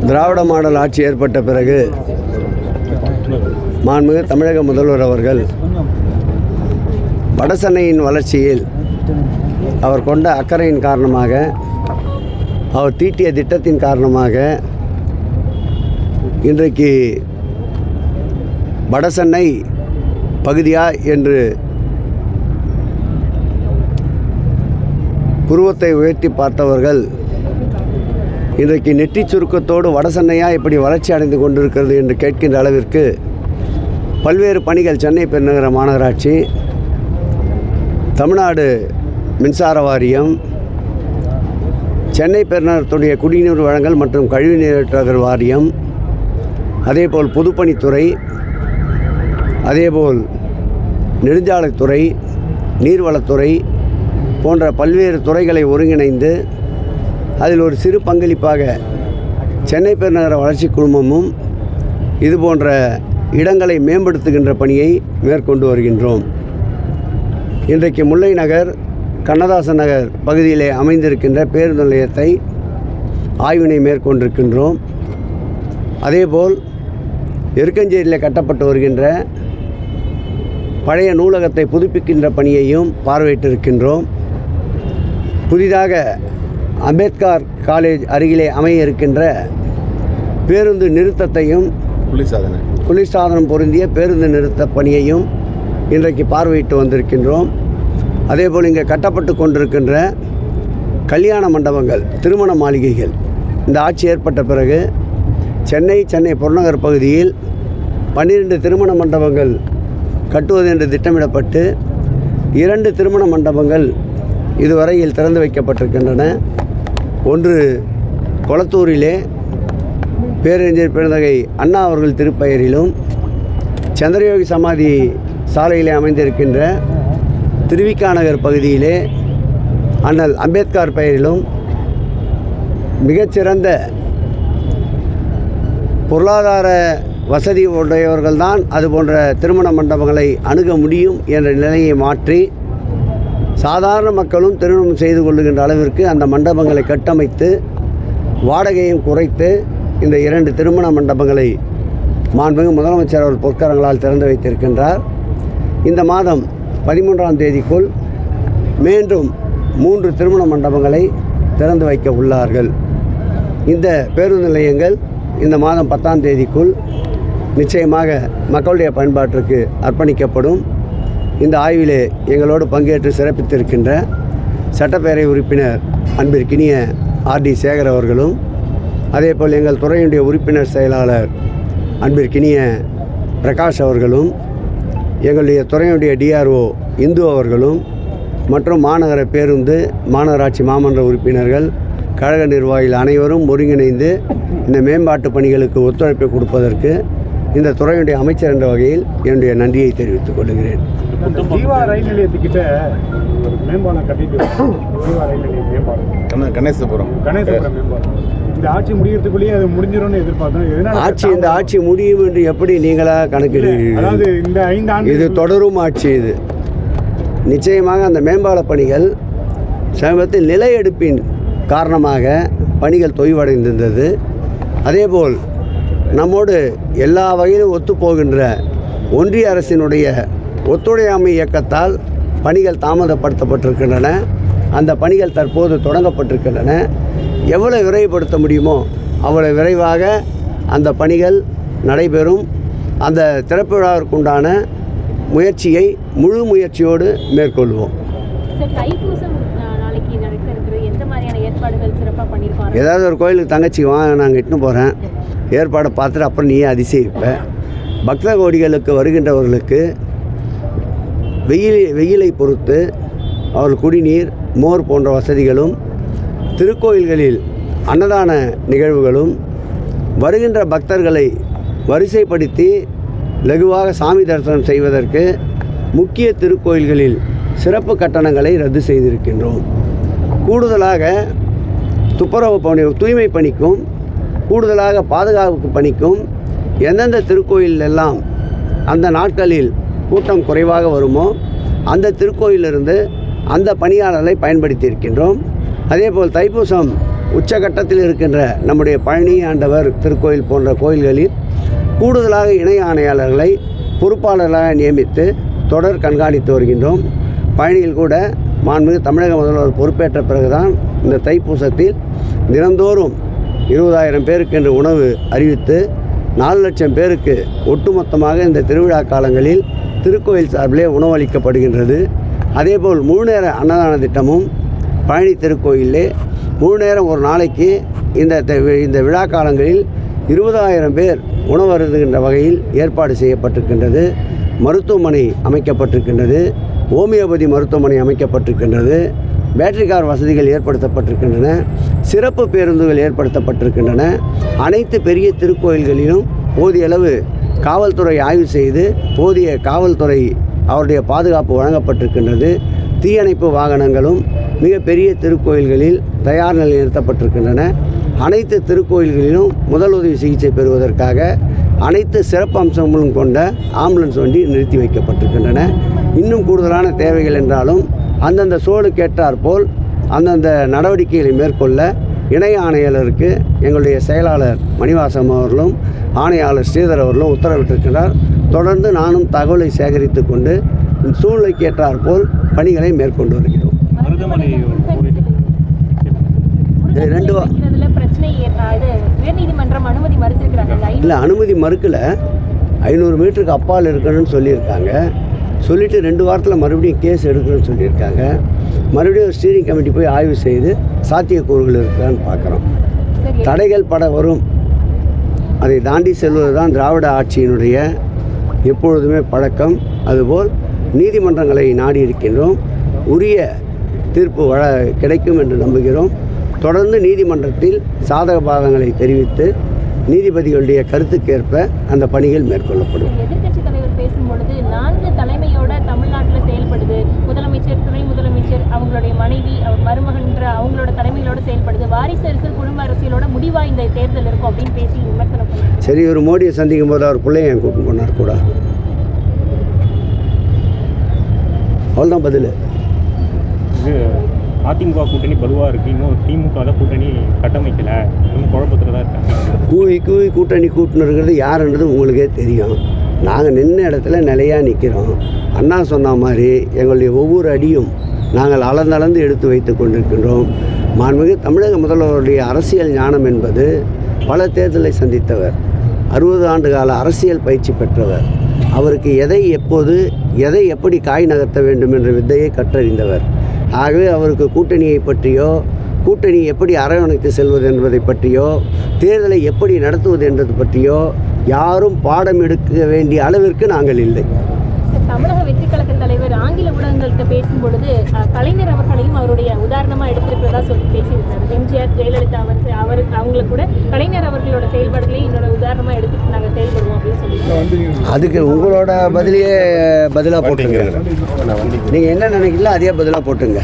திராவிட model ஆட்சி ஏற்பட்ட பிறகு மாண்புமிகு தமிழக முதல்வர் அவர்கள் வடசென்னையின் வளர்ச்சியில் அவர் கொண்ட அக்கறையின் காரணமாக, அவர் தீட்டிய திட்டத்தின் காரணமாக இன்றைக்கு வடசென்னை பகுதியா என்று புருவத்தை உயர்த்தி பார்த்தவர்கள் இன்றைக்கு நெற்றி சுருக்கத்தோடு வடசென்னையா இப்படி வளர்ச்சி அடைந்து கொண்டிருக்கிறது என்று கேட்கின்ற அளவிற்கு பல்வேறு பணிகள் சென்னை பெருநகர மாநகராட்சி, தமிழ்நாடு மின்சார வாரியம், சென்னை பெருநகரத்துடைய குடிநீர் வழங்கல் மற்றும் கழிவுநீரேற்றங்கள் வாரியம், அதேபோல் பொதுப்பணித்துறை, அதேபோல் நெடுஞ்சாலைத்துறை, நீர்வளத்துறை போன்ற பல்வேறு துறைகளை ஒருங்கிணைந்து அதில் ஒரு சிறு பங்களிப்பாக சென்னை பெருநகர வளர்ச்சி குழுமமும் இது போன்ற இடங்களை மேம்படுத்துகின்ற பணியை மேற்கொண்டு வருகின்றோம். இன்றைக்கு முல்லை நகர், கண்ணதாசன் நகர் பகுதியிலே அமைந்திருக்கின்ற பேருந்து நிலையத்தை ஆய்வினை மேற்கொண்டிருக்கின்றோம். அதேபோல் எருக்கஞ்சேரியில் கட்டப்பட்டு வருகின்ற பழைய நூலகத்தை புதுப்பிக்கின்ற பணியையும் பார்வையிட்டிருக்கின்றோம். புதிதாக அம்பேத்கர் காலேஜ் அருகிலே அமைய இருக்கின்ற பேருந்து நிறுத்தத்தையும், குளிர்சாதனம் பொருந்திய பேருந்து நிறுத்த பணியையும் இன்றைக்கு பார்வையிட்டு வந்திருக்கின்றோம். அதேபோல் இங்கே கட்டப்பட்டு கொண்டிருக்கின்ற கல்யாண மண்டபங்கள், திருமண மாளிகைகள் இந்த ஆட்சி ஏற்பட்ட பிறகு சென்னை புறநகர் பகுதியில் 12 திருமண மண்டபங்கள் கட்டுவது என்று திட்டமிடப்பட்டு 2 திருமண மண்டபங்கள் இதுவரையில் திறந்து வைக்கப்பட்டிருக்கின்றன. ஒன்று கொளத்தூரிலே பேரறிஞர் பெருந்தகை அண்ணா அவர்கள் திருப்பெயரிலும், சந்திரயோகி சமாதி சாலையிலே அமைந்திருக்கின்ற திருவிக்கா நகர் பகுதியிலே அண்ணல் அம்பேத்கர் பெயரிலும் மிகச்சிறந்த பொருளாதார வசதி உடையவர்கள்தான் அது போன்ற திருமண மண்டபங்களை அணுக முடியும் என்ற நிலையை மாற்றி சாதாரண மக்களும் திருமணம் செய்து கொள்ளுகின்ற அளவிற்கு அந்த மண்டபங்களை கட்டமைத்து வாடகையும் குறைத்து இந்த 2 திருமண மண்டபங்களை மாண்புமிகு முதலமைச்சர் அவர் பொற்கரங்களால் திறந்து வைத்திருக்கின்றார். இந்த மாதம் 13ஆம் தேதிக்குள் மீண்டும் 3 திருமண மண்டபங்களை திறந்து வைக்க உள்ளார்கள். இந்த பேருந்து நிலையங்கள் இந்த மாதம் 10ஆம் தேதிக்குள் நிச்சயமாக மக்களுடைய பயன்பாட்டிற்கு அர்ப்பணிக்கப்படும். இந்த ஆய்விலே எங்களோடு பங்கேற்று சிறப்பித்திருக்கின்ற சட்டப்பேரவை உறுப்பினர் அன்பிற்கினிய ஆர்டி சேகர் அவர்களும், அதேபோல் எங்கள் துறையினுடைய உறுப்பினர் செயலாளர் அன்பிற்கினிய பிரகாஷ் அவர்களும், எங்களுடைய துறையினுடைய டிஆர்ஓ இந்து அவர்களும் மற்றும் மாநகர பேருந்து மாநகராட்சி மாமன்ற உறுப்பினர்கள், கழக நிர்வாகிகள் அனைவரும் ஒருங்கிணைந்து இந்த மேம்பாட்டு பணிகளுக்கு ஒத்துழைப்பை கொடுப்பதற்கு இந்த துறையினுடைய அமைச்சர் என்ற வகையில் என்னுடைய நன்றியை தெரிவித்துக் கொள்கிறேன். ஜீவா ரயில் நிலையத்துக்கிட்ட மேம்பாலம் கட்டிட்டு ஜீவா ரயில் நிலையம் மேம்பாலம் கணேசபுரம் மேம்பாலம் இந்த ஆட்சி முடிகிறதுக்குள்ளேயே அது முடிஞ்சிடும்னு எதிர்பார்த்தோம். இந்த ஆட்சி முடியும் என்று எப்படி நீங்களாக கணக்கிடுவீர்கள்? அதாவது இந்த 5 ஆண்டு இது தொடரும் ஆட்சி. இது நிச்சயமாக அந்த மேம்பால பணிகள் சமீபத்தில் நில எடுப்பின் காரணமாக பணிகள் தொய்வடைந்திருந்தது. அதேபோல் நம்மோடு எல்லா வகையிலும் ஒத்துப்போகின்ற ஒன்றிய அரசினுடைய ஒத்துழையாமை இயக்கத்தால் பணிகள் தாமதப்படுத்தப்பட்டிருக்கின்றன. அந்த பணிகள் தற்போது தொடங்கப்பட்டிருக்கின்றன. எவ்வளவு விரைவுபடுத்த முடியுமோ அவ்வளவு விரைவாக அந்த பணிகள் நடைபெறும். அந்த திறப்பு விழாவிற்குண்டான முயற்சியை முழு முயற்சியோடு மேற்கொள்வோம். ஏதாவது ஒரு கோயிலுக்கு தங்கச்சி வாங்க, நாங்கள் இட்டுன்னு போகிறேன், ஏற்பாடை பார்த்துட்டு அப்புறம் நீயே அதிசயிப்ப. பக்த கோடிகளுக்கு வருகின்றவர்களுக்கு வெயிலை பொறுத்து அவர்கள் குடிநீர், மோர் போன்ற வசதிகளும், திருக்கோயில்களில் அன்னதான நிகழ்வுகளும், வருகின்ற பக்தர்களை வரிசைப்படுத்தி லகுவாக சாமி தரிசனம் செய்வதற்கு முக்கிய திருக்கோயில்களில் சிறப்பு கட்டணங்களை ரத்து செய்திருக்கின்றோம். கூடுதலாக துப்புரவு பணி, தூய்மை பணிக்கும், கூடுதலாக பாதுகாப்பு பணிக்கும் எந்தெந்த திருக்கோயில் எல்லாம் அந்த நாட்களில் கூட்டம் குறைவாக வருமோ அந்த திருக்கோயிலிருந்து அந்த பணியாளர்களை பயன்படுத்தி இருக்கின்றோம். அதேபோல் தைப்பூசம் உச்சகட்டத்தில் இருக்கின்ற நம்முடைய பழனி ஆண்டவர் திருக்கோயில் போன்ற கோயில்களில் கூடுதலாக இணை ஆணையாளர்களை பொறுப்பாளர்களாக நியமித்து தொடர் கண்காணித்து வருகின்றோம். பழனியில் கூட மாண்புமிகு தமிழக முதல்வர் பொறுப்பேற்ற பிறகுதான் இந்த தைப்பூசத்தில் தினந்தோறும் 20,000 பேருக்கு என்று உணவு அறிவித்து 4 லட்சம் பேருக்கு ஒட்டுமொத்தமாக இந்த திருவிழா காலங்களில் திருக்கோயில் சார்பிலே உணவளிக்கப்படுகின்றது. அதேபோல் முழு நேர அன்னதான திட்டமும் பழனி திருக்கோயிலே முழு நேரம் ஒரு நாளைக்கு இந்த விழா காலங்களில் 20,000 பேர் உணவருந்துகின்ற வகையில் ஏற்பாடு செய்யப்பட்டிருக்கின்றது. மருத்துவமனை அமைக்கப்பட்டிருக்கின்றது. ஹோமியோபதி மருத்துவமனை அமைக்கப்பட்டிருக்கின்றது. பேட்டரி கார் வசதிகள் ஏற்படுத்தப்பட்டிருக்கின்றன. சிறப்பு பேருந்துகள் ஏற்படுத்தப்பட்டிருக்கின்றன. அனைத்து பெரிய திருக்கோயில்களிலும் போதிய அளவு காவல்துறை ஆய்வு செய்து போதிய காவல்துறை அவருடைய பாதுகாப்பு வழங்கப்பட்டிருக்கின்றது. தீயணைப்பு வாகனங்களும் மிகப்பெரிய திருக்கோயில்களில் தயார் நிலையில் நிறுத்தப்பட்டிருக்கின்றன. அனைத்து திருக்கோயில்களிலும் முதலுதவி சிகிச்சை பெறுவதற்காக அனைத்து சிறப்பு அம்சங்களும் கொண்ட ஆம்புலன்ஸ் வண்டி நிறுத்தி வைக்கப்பட்டிருக்கின்றன. இன்னும் கூடுதலான தேவைகள் என்றாலும் அந்தந்த சூழலுக்கு ஏற்றாற்போல் அந்தந்த நடவடிக்கைகளை மேற்கொள்ள இணை ஆணையாளருக்கு எங்களுடைய செயலாளர் மணிவாசம் அவர்களும் ஆணையாளர் ஸ்ரீதர் அவர்களும் உத்தரவிட்டிருக்கிறார். தொடர்ந்து நானும் தகவலை சேகரித்து கொண்டு சூழ்நிலைக்கு ஏற்றாற்போல் பணிகளை மேற்கொண்டு வருகிறோம். இல்லை, அனுமதி மறுக்கலை. 500 மீட்டருக்கு அப்பால் இருக்கணும்னு சொல்லியிருக்காங்க. சொல்லிவிட்டு 2 வாரத்தில் மறுபடியும் கேஸ் எடுக்கணும்னு சொல்லியிருக்காங்க. மறுபடியும் ஸ்டீரிங் கமிட்டி போய் ஆய்வு செய்து சாத்தியக்கூறுகள் இருக்கான்னு பார்க்குறோம். தடைகள் பட வரும். அதை தாண்டி செல்வது தான் திராவிட ஆட்சியினுடைய எப்பொழுதுமே பழக்கம். அதுபோல் நீதிமன்றங்களை நாடி இருக்கின்றோம். உரிய தீர்ப்பு கிடைக்கும் என்று நம்புகிறோம். தொடர்ந்து நீதிமன்றத்தில் சாதக பாதங்களை தெரிவித்து நீதிபதிகளுடைய கருத்துக்கேற்ப அந்த பணிகள் மேற்கொள்ளப்படும். எதிர்க்கட்சி தலைவர் பேசும்பொழுது 4 தலைமையோட தமிழ்நாட்டில் செயல்படுது. முதலமைச்சர், துணை முதலமைச்சர், அவங்களுடைய மனைவி, அவர் மருமகன்ற அவங்களோட தலைமையோட செயல்படுது. வாரிசு அரசியல், குடும்ப அரசியலோட முடிவா இந்த தேர்தல் இருக்கும் அப்படின்னு பேசி விமர்சனம் பண்ணார். சரி, ஒரு மோடியை சந்திக்கும் போது அவர் பிள்ளைய என் கூப்பிட்டு போனார் கூட. அவ்வளோதான் பதில். இது அதிமுக கூட்டணி பலுவாக இருக்குது. இன்னும் திமுக தான் கூட்டணி கட்டமைக்கலை. இன்னும் குழப்பத்தில் தான் இருக்காங்க. கூவி கூட்டணி கூட்டினருங்கிறது யாருன்றது உங்களுக்கே தெரியும். நாங்கள் நின்ன இடத்துல நிலையாக நிற்கிறோம். அண்ணா சொன்ன மாதிரி எங்களுடைய ஒவ்வொரு அடியும் நாங்கள் அளந்தளந்து எடுத்து வைத்து கொண்டிருக்கின்றோம். மாண்புமிகு தமிழக முதல்வருடைய அரசியல் ஞானம் என்பது பல தேர்தலை சந்தித்தவர், 60 ஆண்டு கால அரசியல் பயிற்சி பெற்றவர். அவருக்கு எதை எப்போது எதை எப்படி காய் நகர்த்த வேண்டும் என்ற வித்தையை கற்றறிந்தவர். ஆகவே அவருக்கு கூட்டணியை பற்றியோ, கூட்டணி எப்படி அரவணைத்து செல்வது என்பதை பற்றியோ, தேர்தலை எப்படி நடத்துவது என்பது பற்றியோ யாரும் பாடம் எடுக்க வேண்டிய அளவிற்கு நாங்கள் இல்லை. தமிழக வெற்றி கழக தலைவர் ஆங்கில ஊடகங்கள்கிட்ட பேசும்பொழுது கலைஞர் அவர்களையும் அவருடைய உதாரணமாக எடுத்திருக்கிறதா சொல்லி பேசியிருந்தார். எம்ஜிஆர், ஜெயலலிதா அவங்களுக்கு கூட கலைஞர் அவர்களோட செயல்பாடுகளையும் என்னோட உதாரணமாக எடுத்துட்டு நாங்கள் செயல்படுவோம் அப்படின்னு சொல்லி. அதுக்கு உங்களோட பதிலையே பதிலாக போட்டுங்க. நீங்கள் என்ன நினைக்கிறீங்களோ அதே பதிலாக போட்டுங்க.